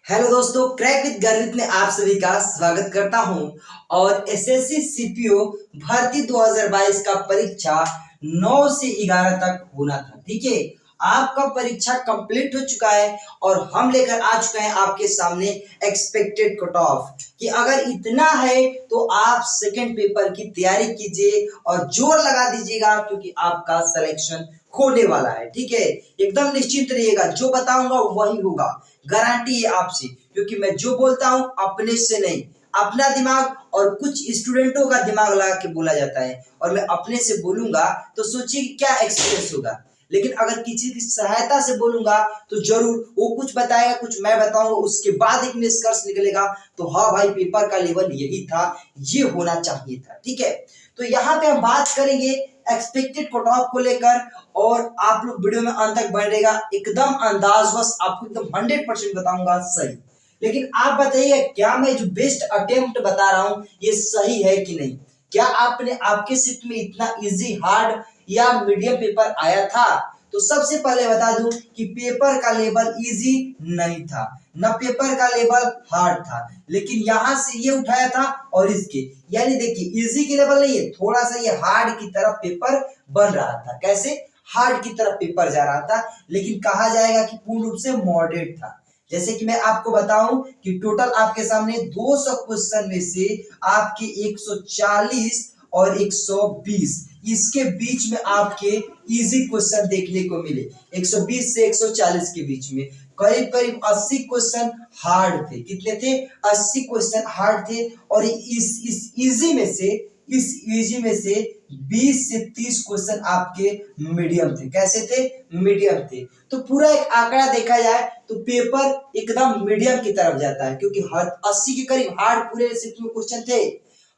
Hello दोस्तों, crack with गर्वित में आप सभी का स्वागत करता हूं। और एसएससी सीपीओ भर्ती 2022 का परीक्षा 9 से 11 तक होना था। ठीक है, आपका परीक्षा कंप्लीट हो चुका है और हम लेकर आ चुके हैं आपके सामने एक्सपेक्टेड कट ऑफ कि अगर इतना है तो आप सेकंड पेपर की तैयारी कीजिए और जोर लगा दीजिएगा, क्योंकि आपका सिलेक्शन होने वाला है। ठीक है, एकदम निश्चिंत रहिएगा, जो बताऊंगा वही होगा, गारंटी है आपसे, क्योंकि मैं जो बोलता हूं अपने से नहीं, अपना दिमाग और कुछ स्टूडेंटों का दिमाग लगा के बोला जाता है, और मैं अपने से बोलूंगा तो सोचिए क्या एक्सपीरियंस होगा। लेकिन अगर किसी की सहायता से बोलूंगा तो जरूर वो कुछ बताएगा, कुछ मैं बताऊंगा, उसके बाद एक निष्कर्ष निकलेगा तो हाँ भाई, पेपर का लेवल यही था, ये होना चाहिए था। ठीक है, तो यहाँ पे हम बात करेंगे एक्सपेक्टेड कट ऑफ को लेकर, और आप लोग वीडियो में अंत तक बढ़ेगा, एकदम अंदाजवश आपको एकदम 100% बताऊंगा सही। लेकिन आप बताइए, क्या मैं जो बेस्ट अटेम्प्ट बता रहा हूं ये सही है कि नहीं? क्या आपने आपके शिफ्ट में इतना इजी, हार्ड या मीडियम पेपर आया था? तो सबसे पहले बता दूं कि पेपर का लेवल इजी नहीं था, न पेपर का लेवल हार्ड था, लेकिन यहां से ये उठाया था और इसके, यानी देखिए इजी के लेवल नहीं है, थोड़ा सा ये हार्ड की तरफ पेपर बन रहा था। कैसे हार्ड की तरफ पेपर जा रहा था, लेकिन कहा जाएगा कि पूर्ण रूप से मॉडरेट था। जैसे कि मैं आपको बताऊं कि टोटल आपके सामने 200 क्वेश्चन में से आपके 140 और 120 इसके बीच में आपके इजी क्वेश्चन देखने को मिले। 120 से 140 के बीच में करीब करीब 80 क्वेश्चन हार्ड थे। कितने थे? 80 क्वेश्चन हार्ड थे। और इस इजी में से 20 से 30 क्वेश्चन आपके मीडियम थे। कैसे थे? मीडियम थे। तो पूरा एक आंकड़ा देखा जाए तो पेपर एकदम मीडियम की तरफ जाता है, क्योंकि हर 80 के करीब हार्ड पूरे शिफ्ट में क्वेश्चन थे।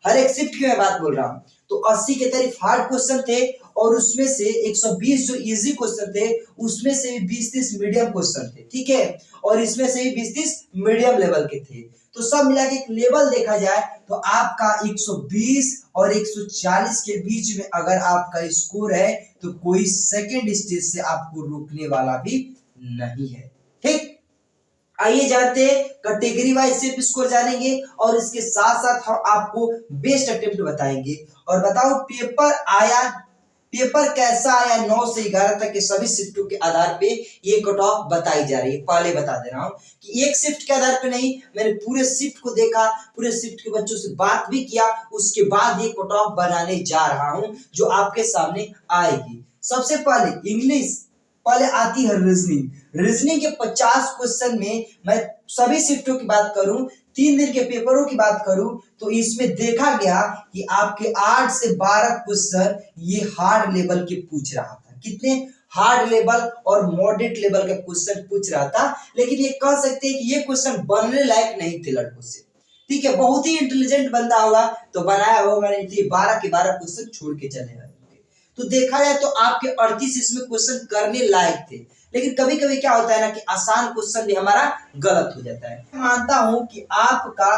हर एक शिफ्ट की मैं बात बोल रहा हूं, तो 80 के करीब हार्ड क्वेश्चन थे, और उसमें से 120 जो इजी क्वेश्चन थे उसमें से 20-30 मीडियम क्वेश्चन थे। ठीक है, और इसमें से 20-30 मीडियम लेवल के थे। तो सब मिला के एक लेवल देखा जाए तो आपका 120 और 140 के बीच में अगर आपका स्कोर है तो कोई सेकंड स्टेज से आपको रोकने वाला भी नहीं है। ठीक, आइए जानते हैं कैटेगरी वाइज सिर्फ स्कोर जानेंगे, और इसके साथ साथ हम आपको बेस्ट अटेम्प्ट बताएंगे। और बताओ पेपर कैसा आया 9 से 11 तक के सभी शिफ्टों के आधार पे ये कट ऑफ बताई जा रही है। पहले बता दे रहा हूं कि एक शिफ्ट के आधार पे नहीं, मैंने पूरे शिफ्ट को देखा, पूरे शिफ्ट के बच्चों से बात भी किया, उसके बाद ये कट ऑफ बनाने जा रहा हूं जो आपके सामने आएगी। सबसे पहले इंग्लिश, पहले आती है रीजनिंग के 50 क्वेश्चन में मैं सभी शिफ्टों की बात करूं, 3 दिन के पेपरों की बात करूं, तो इसमें देखा गया कि आपके 8 से 12 क्वेश्चन ये हार्ड लेवल के पूछ रहा था। कितने? हार्ड लेवल और मॉडरेट लेवल का क्वेश्चन पूछ रहा था। लेकिन ये कह सकते हैं कि ये क्वेश्चन बनने लायक नहीं थे लड़कों से। ठीक है, बहुत ही इंटेलिजेंट बंदा होगा तो बनाया होगा, नहीं तो 12 के 12 क्वेश्चन छोड़ के चले गए। तो देखा जाए तो आपके 38 इसमें क्वेश्चन करने लायक थे। लेकिन कभी कभी क्या होता है ना कि आसान क्वेश्चन भी हमारा गलत हो जाता है। मैं मानता हूं कि आपका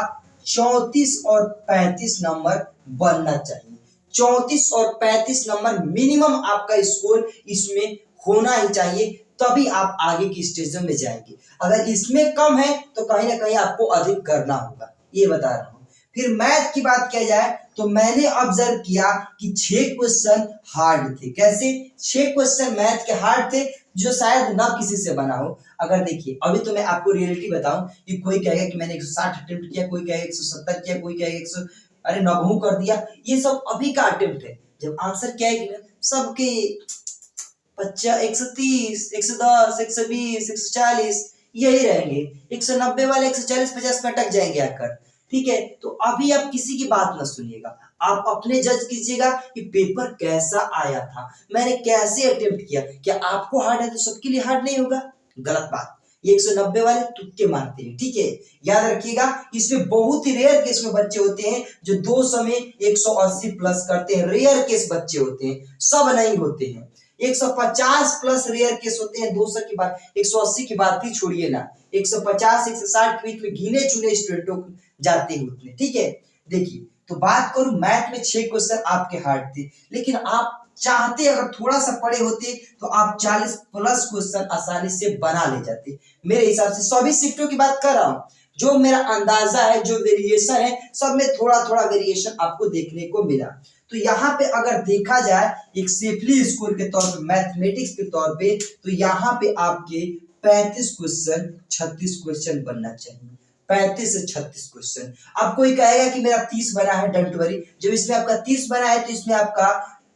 34 और 35 नंबर बनना चाहिए। 34 और 35 नंबर मिनिमम आपका स्कोर इसमें होना ही चाहिए, तभी आप आगे की स्टेजों में जाएंगे। अगर इसमें कम है तो कहीं ना कहीं आपको अधिक करना होगा, ये बता रहा हूं। फिर मैथ की बात किया जाए तो मैंने ऑब्जर्व किया कि 6 क्वेश्चन हार्ड थे। कैसे? 6 क्वेश्चन मैथ के हार्ड थे जो शायद ना किसी से बना हो। अगर देखिए, अभी तो मैं आपको रियलिटी बताऊं कि कोई कहेगा कि मैंने 160 अटेम्प्ट किया, कोई कहेगा 170 किया, कोई कहेगा 100 अरे 90 कर दिया। ये सब अभी का अटेम्प्ट है। जब आंसर क्या है कि सबके 50, 130, 110, 120, 140 यही रहेंगे। 190 वाले 140-50 में अटक जाएंगे आकर। ठीक है, तो अभी आप किसी की बात ना सुनिएगा, आप अपने जज कीजिएगा कि पेपर कैसा आया था, मैंने कैसे अटेम्प्ट किया। क्या आपको हार्ड है तो सबके लिए हार्ड नहीं होगा? गलत बात। ये 190 वाले तुक्के मारते हैं। ठीक है, याद रखिएगा, इसमें बहुत ही रेयर केस में बच्चे होते हैं जो 200 में 180 प्लस करते हैं। रेयर केस बच्चे होते हैं, सब नहीं होते हैं। 150 प्लस रेयर केस होते हैं। 200 की बात, 180 की बात ही छोड़िए ना, 150 160 के बीच में गिने चुने स्टूडेंटों जाते हैं उतने। ठीक है, देखिए, तो बात करूं मैथ में 6 क्वेश्चन आपके हार्ड थे, लेकिन आप चाहते अगर थोड़ा सा पढ़े होते तो आप 40 प्लस क्वेश्चन आसानी से बना ले जाते। मेरे हिसाब से सभी शिफ्टों की बात कर रहा हूं, जो मेरा अंदाजा है, जो वेरिएशन है, सब में थोड़ा थोड़ा वेरिएशन आपको देखने को मिला। तो यहाँ पे अगर देखा जाए एक सेफली स्कोर के तौर पे, मैथमेटिक्स के तौर पे, तो यहाँ पे आपके 35 क्वेश्चन 36 क्वेश्चन बनना चाहिए। 35 से 36 क्वेश्चन। अब कोई कहेगा कि मेरा 30 बना है, डोंट वरी, जब इसमें आपका 30 बना है तो इसमें आपका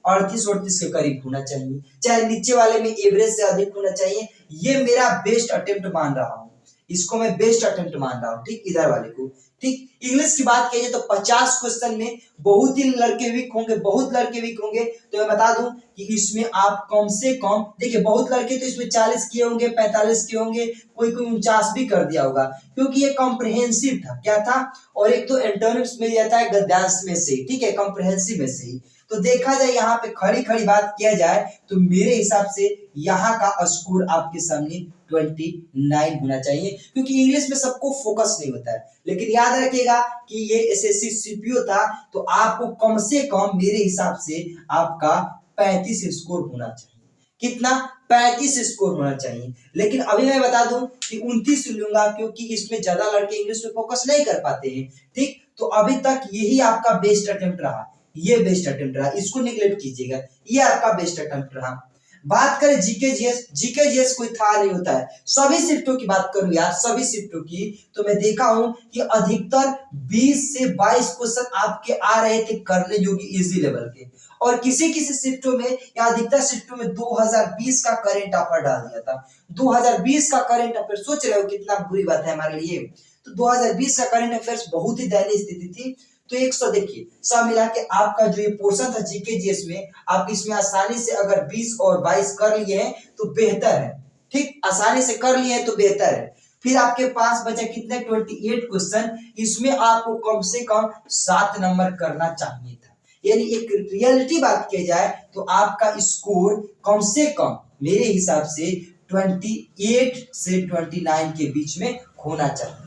38-38 के करीब होना चाहिए, चाहे नीचे वाले में एवरेज से अधिक होना चाहिए। ये मेरा बेस्ट अटेम्प्ट मान रहा हूं, इसको मैं बेस्ट अटेम्प्ट मान रहा हूं, ठीक, इधर वाले को। ठीक, इंग्लिश की बात करिए तो 50 क्वेश्चन में बहुत ही लड़के वीक होंगे, बहुत लड़के वीक होंगे। तो मैं बता दूं कि इसमें आप कम से कम, देखिए बहुत लड़के तो इसमें 40 किए होंगे, 45 किए होंगे, कोई कोई 49 भी कर दिया होगा, क्योंकि ये कॉम्प्रिहेंसिव था। क्या था? और एक तो एंटोनिम्स मिल जाता है गद्यांश में से, ठीक है, कॉम्प्रिहेंसिव में से ही। तो देखा जाए यहाँ पे खड़ी खड़ी बात किया जाए तो मेरे हिसाब से यहाँ का स्कोर आपके सामने 29 होना चाहिए, क्योंकि इंग्लिश में सबको फोकस नहीं होता है। लेकिन याद रखिएगा कि ये एसएससी सीपीओ था, तो आपको कम से कम मेरे हिसाब से आपका 35 स्कोर होना चाहिए। कितना? 35 स्कोर होना चाहिए। लेकिन अभी मैं बता दूं कि 29 लूंगा, क्योंकि इसमें ज्यादा लड़के इंग्लिश में फोकस नहीं कर पाते हैं। ठीक, तो अभी तक यही आपका बेस्ट अटेम्प्ट रहा, ये बेस्ट अटेम्प्ट रहा, इसको निगलेक्ट कीजिएगा, ये आपका बेस्ट अटेम्प्ट रहा। बात करें जीके जीएस, जीके जीएस कोई था नहीं होता है। सभी शिफ्टों की बात करूं यार, सभी शिफ्टों की, तो मैं देखा हूं कि अधिकतर 20 से 22 क्वेश्चन आपके आ रहे थे करने योग्य इजी लेवल के, और किसी किसी शिफ्टों में या अधिकतर शिफ्टों में 2020 का करंट अफेयर डाल दिया था। 2020 का करंट अफेयर, सोच रहे हो कितना बुरी बात है हमारे लिए। तो 2020 का करंट अफेयर्स बहुत ही दयनीय स्थिति थी। तो 100 देखिए सब मिला के आपका जो ये पोर्शन था जीके जीएस में, आप इसमें आसानी से अगर 20 और 22 कर लिए हैं तो बेहतर है। ठीक, आसानी से कर लिए हैं तो बेहतर है। फिर आपके पास बचा कितने? 28 क्वेश्चन, इसमें आपको कम से कम 7 नंबर करना चाहिए था। यानी एक रियलिटी बात की जाए तो आपका स्कोर कम से कम मेरे हिसाब से 28 से 29 के बीच में होना चाहिए।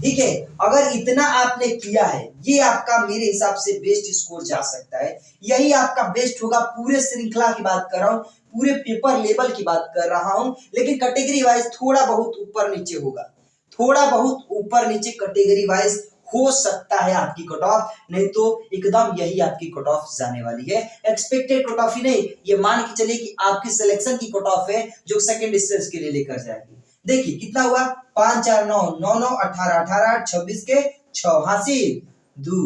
ठीक है, अगर इतना आपने किया है, ये आपका मेरे हिसाब से बेस्ट स्कोर जा सकता है। यही आपका बेस्ट होगा। पूरे श्रृंखला की बात कर रहा हूँ, पूरे पेपर लेवल की बात कर रहा हूँ, लेकिन कैटेगरी वाइज थोड़ा बहुत ऊपर नीचे होगा, थोड़ा बहुत ऊपर नीचे कैटेगरी वाइज हो सकता है आपकी कट ऑफ, नहीं तो एकदम यही आपकी कट ऑफ जाने वाली है। एक्सपेक्टेड कट ऑफ ही नहीं, ये मान के चलिए कि आपकी सिलेक्शन की कट ऑफ है जो सेकंड स्टेज के लिए लेकर जाएगी। देखिए कितना हुआ? 5 4 9 9 9 18 18 8 26 के 6 हासिल 2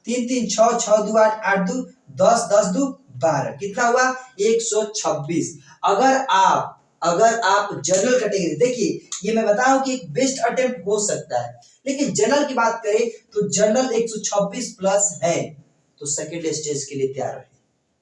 3 3 6 6 2 8 8 2 10 10 2 12, कितना हुआ? 126। अगर आप जनरल कैटेगरी, देखिए ये मैं बताऊं कि एक बेस्ट अटेम्प्ट हो सकता है, लेकिन जनरल की बात करें तो जनरल 126 प्लस है, तो सेकंड स्टेज के लिए तैयार है।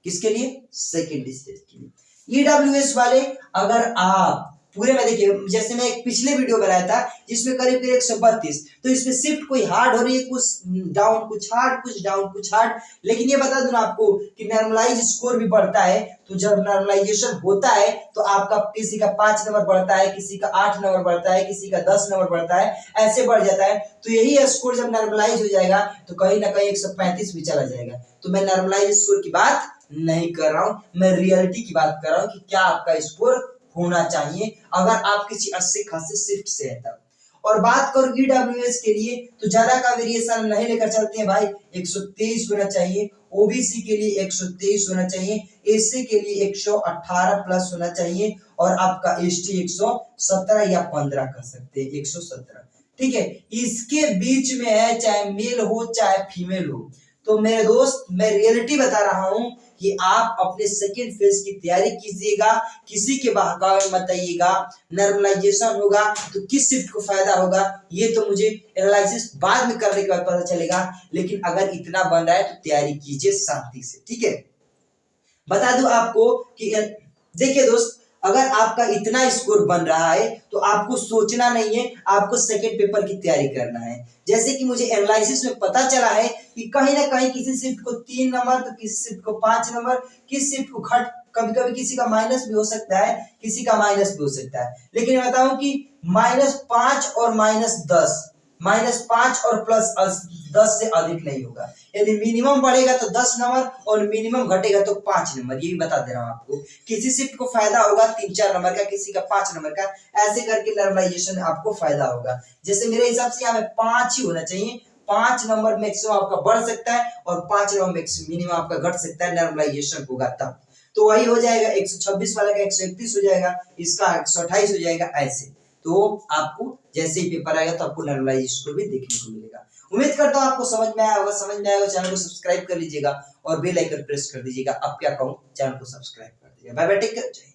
किसके लिए? सेकंड स्टेज के लिए। ईडब्ल्यूएस वाले अगर आप पूरे में देखिए, जैसे मैं एक पिछले वीडियो बनाया था जिसमें करीब 132, तो इसमें शिफ्ट कोई हार्ड हो रही है, कुछ डाउन कुछ हार्ड, कुछ डाउन कुछ हार्ड। लेकिन ये बता दूं आपको कि नॉर्मलाइज स्कोर भी बढ़ता है, तो जब नॉर्मलाइजेशन होता है तो आपका किसी का 5 नंबर बढ़ता है, किसी का 8 नंबर बढ़ता है, किसी का 10 नंबर बढ़ता है, ऐसे बढ़ जाता है। तो यही स्कोर जब नॉर्मलाइज हो जाएगा तो कहीं ना कहीं 135 भी चला जाएगा। तो मैं नॉर्मलाइज स्कोर की बात नहीं कर रहा हूं, मैं रियलिटी की बात कर रहा हूं कि क्या आपका स्कोर होना चाहिए अगर आप किसी अच्छे खासे शिफ्ट से है तब। और बात करो ईडब्ल्यूएस के लिए तो ज्यादा का वेरिएशन नहीं लेकर चलते हैं भाई, 123 होना चाहिए, ओबीसी के लिए 123 होना चाहिए, एससी के लिए 118 प्लस होना चाहिए, और आपका एसटी 117 या 15 कर सकते हैं, 117। ठीक है, इसके बीच में है, चाहे मेल हो चाहे फीमेल हो। तो मेरे दोस्त मैं रियलिटी बता रहा हूं कि आप अपने सेकेंड फेज की तैयारी कीजिएगा, किसी के बहकावे में मत आइएगा। नॉर्मलाइजेशन होगा तो किस शिफ्ट को फायदा होगा ये तो मुझे एनालिसिस बाद में करने के बाद पता चलेगा, लेकिन अगर इतना बन रहा है तो तैयारी कीजिए शांति से। ठीक है, बता दूं आपको कि देखिए दोस्त, अगर आपका इतना स्कोर बन रहा है तो आपको सोचना नहीं है, आपको सेकंड पेपर की तैयारी करना है। जैसे कि मुझे एनालिसिस में पता चला है कि कहीं ना कहीं किसी शिफ्ट को 3 नंबर तो किसी शिफ्ट को 5 नंबर, किस शिफ्ट को घट, कभी कभी किसी का माइनस भी हो सकता है, किसी का माइनस भी हो सकता है। लेकिन मैं बताऊं कि -5 और -10, -5 और +10 से अधिक नहीं होगा। यदि मिनिमम बढ़ेगा तो 10 नंबर और मिनिमम घटेगा तो 5 नंबर। ये भी बता दे रहा हूँ आपको। किसी शिफ्ट को फायदा होगा 3-4 नंबर का, किसी का 5 नंबर का, ऐसे करके नॉर्मलाइजेशन में आपको फायदा होगा। जैसे मेरे हिसाब से यहाँ पे 5 ही होना चाहिए। 5 नंबर मैक्सिमम आपका बढ़ सकता है और 5 नंबर मिनिमम आपका घट सकता है, नॉर्मलाइजेशन होगा तब। तो वही हो जाएगा 126 वाला का 131 हो जाएगा, इसका 128 हो जाएगा, ऐसे। तो आपको जैसे ही पेपर आएगा तो आपको नॉर्मलाइजेशन को भी देखने को मिलेगा। उम्मीद करता हूँ आपको समझ में आया होगा। समझ में आया होगा चैनल को सब्सक्राइब कर लीजिएगा और बेल आइकन प्रेस कर दीजिएगा। अब क्या कहूँ, चैनल को सब्सक्राइब कर दीजिएगा। Bye bye, take care.